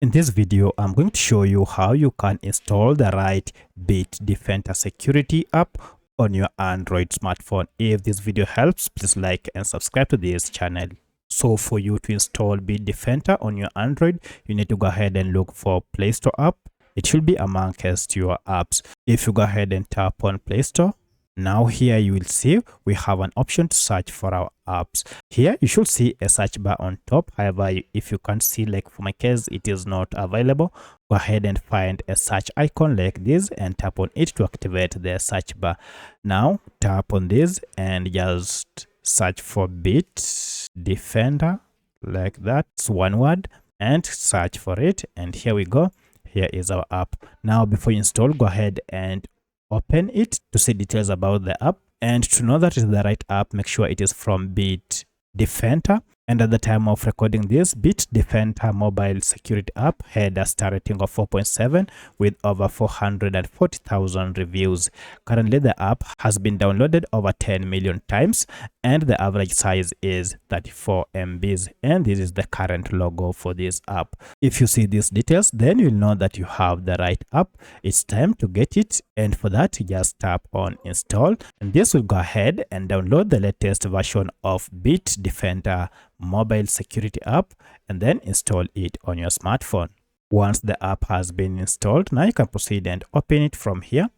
In this video, I'm going to show you how you can install the right Bitdefender Security app on your Android smartphone. If this video helps, please like and subscribe to this channel. So for you to install Bitdefender on your Android, you need to go ahead and look for Play Store app. It should be amongst your apps. If you go ahead and tap on Play Store, now here you will see we have an option to search for our apps. Here you should see a search bar on top. However, if you can't see, like for my case, it is not available, go ahead and find a search icon like this and tap on it to activate the search bar. Now tap on this and just search for Bitdefender like that. It's one word and search for it, and here we go. Here is our app. Now before you install, go ahead and open it to see details about the app, and to know that it's the right app, make sure it is from Bitdefender. And at the time of recording this, Bitdefender Mobile Security app had a star rating of 4.7 with over 440,000 reviews. Currently, the app has been downloaded over 10 million times, and the average size is 34 MBs. And this is the current logo for this app. If you see these details, then you'll know that you have the right app. It's time to get it, and for that, just tap on install, and this will go ahead and download the latest version of Bitdefender Mobile Security app and then install it on your smartphone. Once the app has been installed, now you can proceed and open it from here,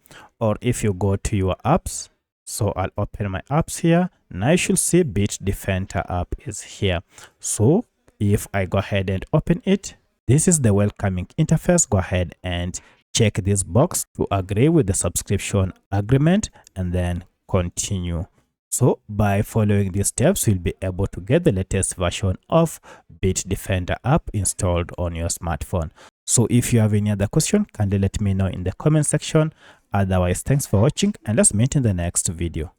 or if you go to your apps, so I'll open my apps here. Now you should see Bitdefender app is here. So if I go ahead and open it, this is the welcoming interface. Go ahead and check this box to agree with the subscription agreement and then continue. So by following these steps, you'll be able to get the latest version of Bitdefender app installed on your smartphone. So if you have any other question, kindly let me know in the comment section. Otherwise, thanks for watching, and let's meet in the next video.